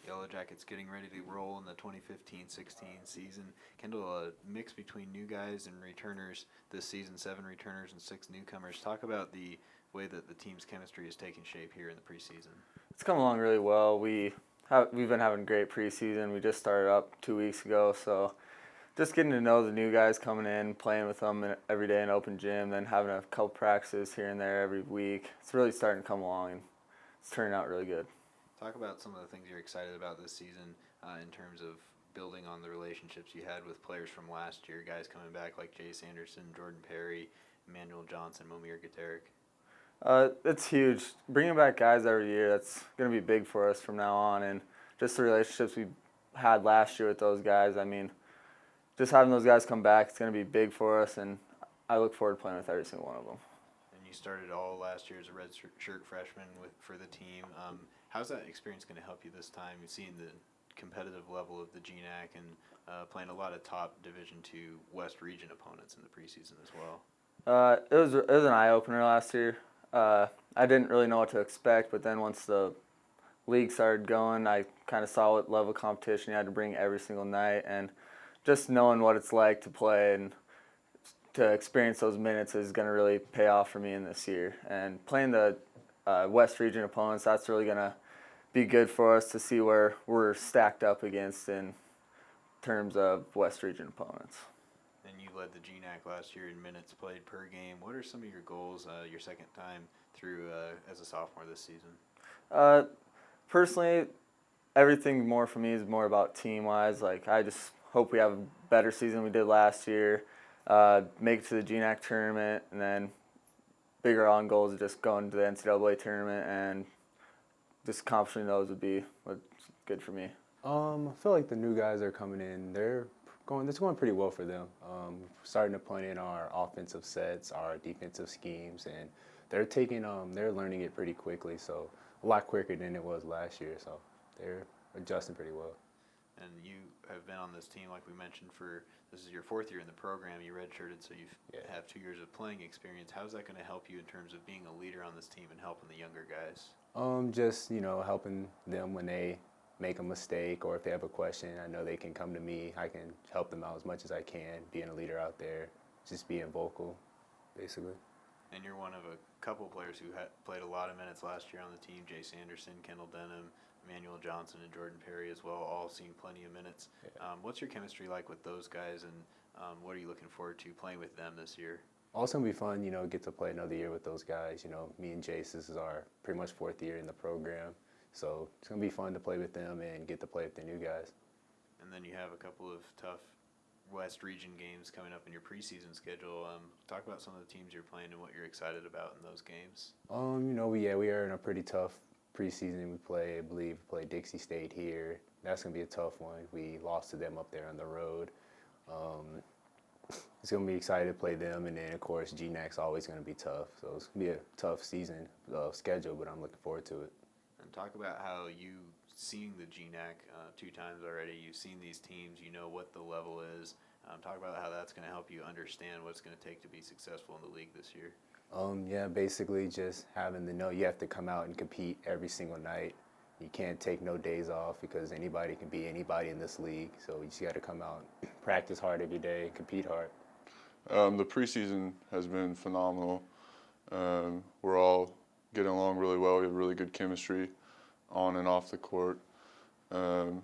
Yellowjackets getting ready to roll in the 2015-16 season. Kendall, a mix between new guys and returners this season, 7 returners and 6 newcomers. Talk about the way that the team's chemistry is taking shape here in the preseason. It's come along really well. We've been having great preseason. We just started up 2 weeks ago, so just getting to know the new guys coming in, playing with them every day in open gym, then having a couple practices here and there every week. It's really starting to come along, and it's turning out really good. Talk about some of the things you're excited about this season in terms of building on the relationships you had with players from last year, guys coming back like Jace Anderson, Jordan Perry, Emmanuel Johnson, Momir Gaterick. It's huge. Bringing back guys every year, that's going to be big for us from now on. And just the relationships we had last year with those guys, I mean, just having those guys come back, it's going to be big for us. And I look forward to playing with every single one of them. And you started all last year as a red shirt freshman for the team. How's that experience going to help you this time? You've seen the competitive level of the GNAC and playing a lot of top Division II West Region opponents in the preseason as well. It was an eye-opener last year. I didn't really know what to expect, but then once the league started going, I kind of saw what level of competition you had to bring every single night, and just knowing what it's like to play and to experience those minutes is going to really pay off for me in this year. And playing the West Region opponents, that's really going to be good for us to see where we're stacked up against in terms of West Region opponents. And you led the GNAC last year in minutes played per game. What are some of your goals your second time through as a sophomore this season? Personally, everything more for me is more about team-wise. Like, I just hope we have a better season than we did last year, make it to the GNAC tournament, and then bigger on goals of just going to the NCAA tournament, and just accomplishing those would be what's good for me. I feel like the new guys are coming in. It's going pretty well for them. Starting to plan in our offensive sets, our defensive schemes, and they're learning it pretty quickly. So a lot quicker than it was last year. So they're adjusting pretty well. And you have been on this team, like we mentioned, this is your 4th year in the program. You redshirted, so you have 2 years of playing experience. How's that going to help you in terms of being a leader on this team and helping the younger guys? Just helping them when they make a mistake or if they have a question. I know they can come to me. I can help them out as much as I can, being a leader out there, just being vocal, basically. And you're one of a couple players who played a lot of minutes last year on the team. Jace Anderson, Kendall Denham, Emmanuel Johnson, and Jordan Perry as well, all seeing plenty of minutes. Yeah. What's your chemistry like with those guys, and what are you looking forward to playing with them this year? Also, it'll be fun, get to play another year with those guys. Me and Jace, this is our pretty much 4th year in the program. So it's going to be fun to play with them and get to play with the new guys. And then you have a couple of tough West Region games coming up in your preseason schedule. Talk about some of the teams you're playing and what you're excited about in those games. We are in a pretty tough preseason. I believe we play Dixie State here. That's going to be a tough one. We lost to them up there on the road. It's going to be exciting to play them, and then, of course, GNAC's always going to be tough. So it's going to be a tough season schedule, but I'm looking forward to it. And talk about how seeing the GNAC 2 times already, you've seen these teams, you know what the level is. Talk about how that's going to help you understand what it's going to take to be successful in the league this year. Basically just having to know you have to come out and compete every single night. You can't take no days off because anybody can be anybody in this league. So you just got to come out, practice hard every day, and compete hard. The preseason has been phenomenal. We're all getting along really well. We have really good chemistry on and off the court. The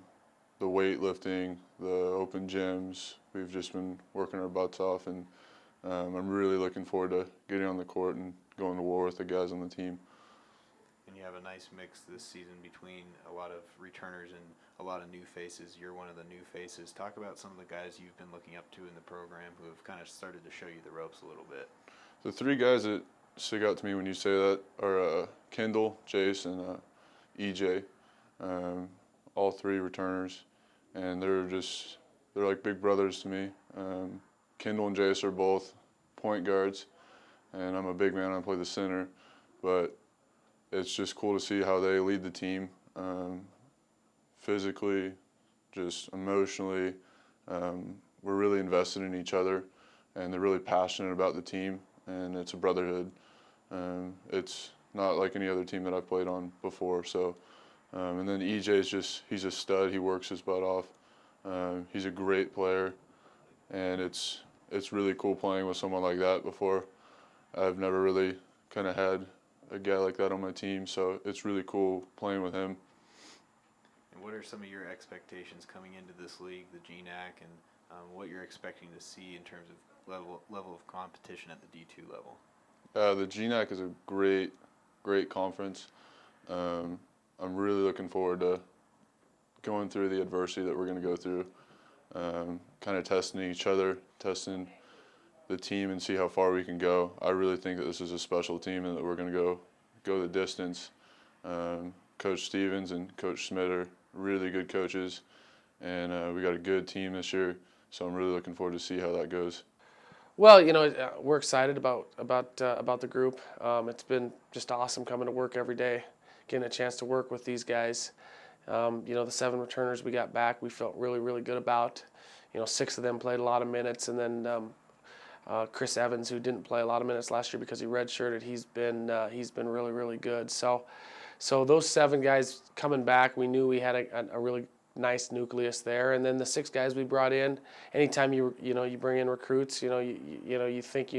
weightlifting, the open gyms, we've just been working our butts off, and I'm really looking forward to getting on the court and going to war with the guys on the team. And you have a nice mix this season between a lot of returners and a lot of new faces. You're one of the new faces. Talk about some of the guys you've been looking up to in the program who have kind of started to show you the ropes a little bit. The 3 guys that stick out to me when you say that are Kendall, Jace, and EJ. All 3 returners, and they're like big brothers to me. Kendall and Jace are both point guards, and I'm a big man. I play the center, but it's just cool to see how they lead the team, physically, just emotionally. We're really invested in each other, and they're really passionate about the team, and it's a brotherhood. It's not like any other team that I've played on before, so And then EJ's he's a stud. He works his butt off. He's a great player, and it's really cool playing with someone like that before. I've never really kind of had a guy like that on my team, so it's really cool playing with him. And what are some of your expectations coming into this league, the GNAC, and what you're expecting to see in terms of level of competition at the D2 level? The GNAC is a great conference. I'm really looking forward to going through the adversity that we're going to go through, kind of testing each other, testing the team, and see how far we can go. I really think that this is a special team and that we're going to go the distance. Coach Stevens and Coach Schmidt are really good coaches, and we got a good team this year, so I'm really looking forward to see how that goes. Well, we're excited about the group. It's been just awesome coming to work every day, getting a chance to work with these guys. The 7 returners we got back, we felt really good about. 6 of them played a lot of minutes, and then Chris Evans, who didn't play a lot of minutes last year because he redshirted, he's been really good. So those 7 guys coming back, we knew we had a really nice nucleus there, and then the 6 guys we brought in. Anytime you bring in recruits, you think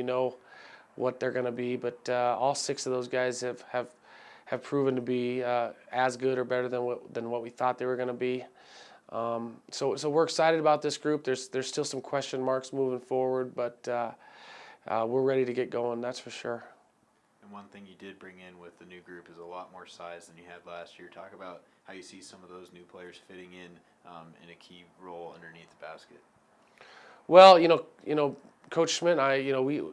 what they're going to be, but all 6 of those guys have proven to be as good or better than what we thought they were going to be. So we're excited about this group. There's still some question marks moving forward, but we're ready to get going. That's for sure. And one thing you did bring in with the new group is a lot more size than you had last year. Talk about how you see some of those new players fitting in a key role underneath the basket. Well, Coach Schmidt and I, we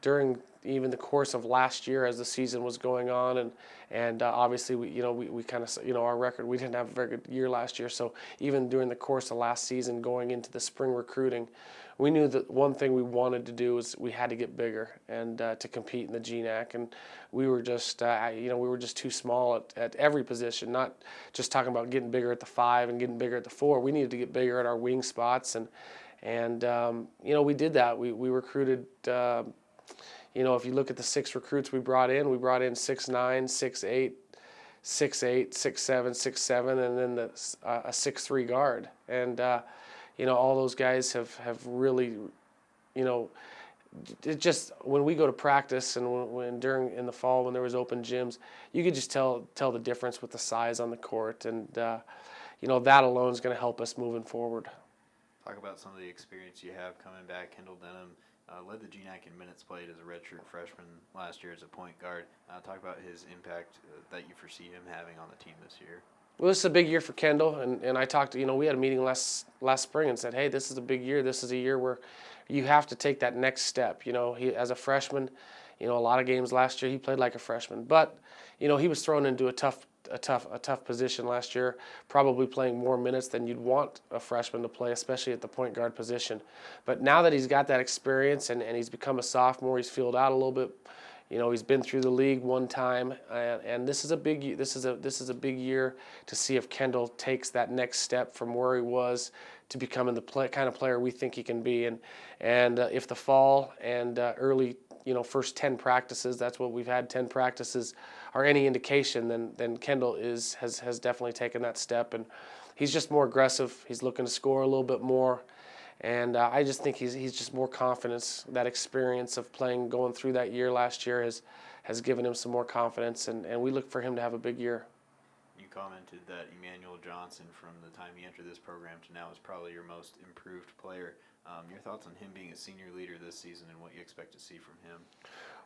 during even the course of last year as the season was going on, and obviously we kind of our record, we didn't have a very good year last year. So even during the course of last season, going into the spring recruiting, we knew that one thing we wanted to do was we had to get bigger and to compete in the GNAC, and we were just we were just too small at every position. Not just talking about getting bigger at the 5 and getting bigger at the 4. We needed to get bigger at our wing spots, and we did that. We recruited. If you look at the 6 recruits we brought in 6'9", 6'8", 6'8", 6'7", 6'7", and then a 6'3" guard. And all those guys have really, it just when we go to practice and when in the fall when there was open gyms, you could just tell the difference with the size on the court, and that alone is going to help us moving forward. Talk about some of the experience you have coming back. Kendall Denham led the GNAC in minutes played as a redshirt freshman last year as a point guard. Talk about his impact that you foresee him having on the team this year. Well, this is a big year for Kendall, and I talked to, we had a meeting last spring and said, hey, this is a big year. This is a year where you have to take that next step. He, as a freshman, a lot of games last year he played like a freshman, but he was thrown into a tough position last year, probably playing more minutes than you'd want a freshman to play, especially at the point guard position. But now that he's got that experience and he's become a sophomore, he's filled out a little bit. He's been through the league one time, and this is a big big year to see if Kendall takes that next step from where he was to becoming the kind of player we think he can be. And if the fall and early first 10 practices, that's what we've had, 10 practices, are any indication, then Kendall has definitely taken that step, and he's just more aggressive. He's looking to score a little bit more. And I just think he's just more confidence. That experience of going through that year last year has given him some more confidence, and we look for him to have a big year. You commented that Emmanuel Johnson, from the time he entered this program to now, is probably your most improved player. Your thoughts on him being a senior leader this season and what you expect to see from him?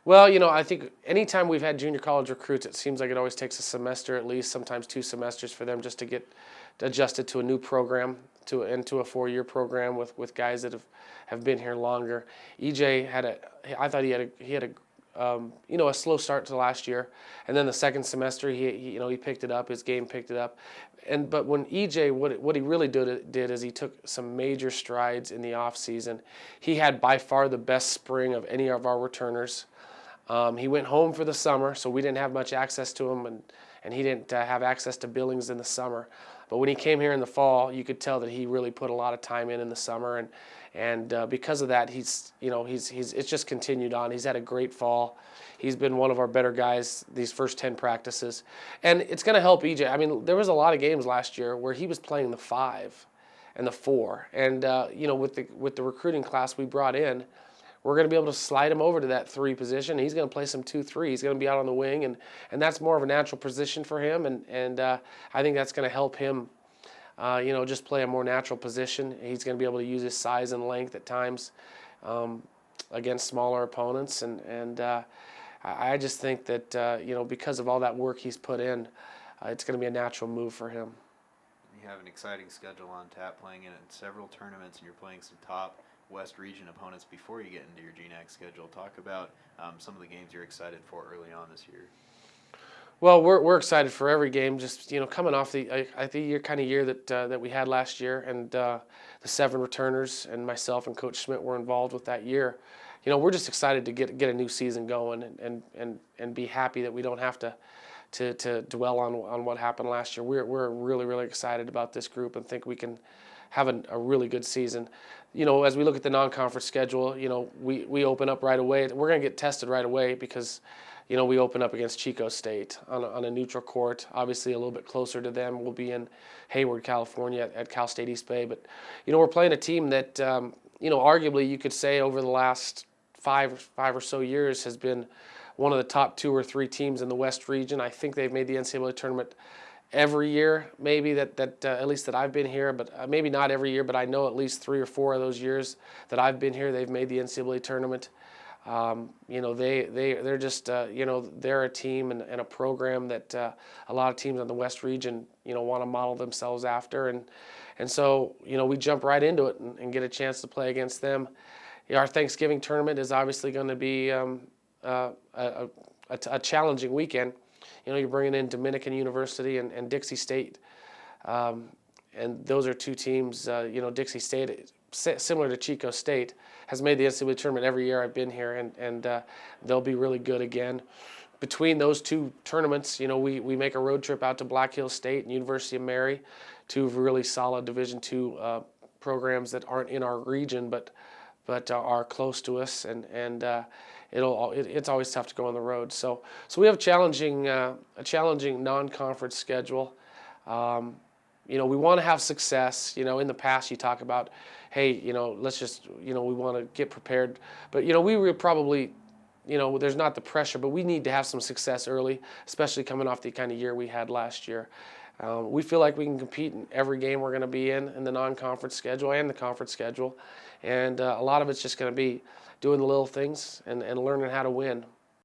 Well, I think anytime we've had junior college recruits, it seems like it always takes a semester at least, sometimes 2 semesters for them just to get adjusted to a new program, to a 4-year program with guys that have been here longer. EJ I thought he had a slow start to last year, and then the second semester he picked it up. His game picked it up, but when EJ what he really did is he took some major strides in the off season. He had by far the best spring of any of our returners. He went home for the summer, so we didn't have much access to him, and he didn't have access to Billings in the summer. But when he came here in the fall, you could tell that he really put a lot of time in the summer, and because of that, he's it's just continued on. He's had a great fall. He's been one of our better guys these first 10 practices, and it's going to help EJ. I mean, there was a lot of games last year where he was playing the 5 and the 4, and with the recruiting class we brought in, we're going to be able to slide him over to that 3 position. He's going to play some 2-3. He's going to be out on the wing, and that's more of a natural position for him, and I think that's going to help him, just play a more natural position. He's going to be able to use his size and length at times against smaller opponents, and I just think that because of all that work he's put in, it's going to be a natural move for him. You have an exciting schedule on tap, playing in several tournaments, and you're playing some top West Region opponents before you get into your GNAC schedule. Talk about some of the games you're excited for early on this year. Well, we're excited for every game. Just coming off the year that we had last year, and the 7 returners and myself and Coach Schmidt were involved with that year. We're just excited to get a new season going and be happy that we don't have to dwell on what happened last year. We're really, really excited about this group and think we can have a really good season. As we look at the non-conference schedule, we open up right away. We're going to get tested right away because we open up against Chico State on a neutral court. Obviously, a little bit closer to them. We'll be in Hayward, California, at Cal State East Bay. But we're playing a team that arguably you could say over the last five or so years has been one of the top 2 or 3 teams in the West region. I think they've made the NCAA tournament every year, maybe that at least that I've been here, but maybe not every year, but I know at least 3 or 4 of those years that I've been here, they've made the NCAA tournament. They're just they're a team and a program that a lot of teams in the West region want to model themselves after, and so we jump right into it and get a chance to play against them. Our Thanksgiving tournament is obviously going to be a challenging weekend. You're bringing in Dominican University and Dixie State, and those are 2 teams. Dixie State, similar to Chico State, has made the NCAA tournament every year I've been here, and they'll be really good again. Between those 2 tournaments, we make a road trip out to Black Hills State and University of Mary, 2 really solid Division II programs that aren't in our region, but are close to us, and it's always tough to go on the road. So we have a challenging non-conference schedule. We want to have success. In the past you talk about, hey, let's just, we want to get prepared. But, we were probably, there's not the pressure, but we need to have some success early, especially coming off the kind of year we had last year. We feel like we can compete in every game we're going to be in the non-conference schedule and the conference schedule. And a lot of it's just going to be doing the little things and learning how to win.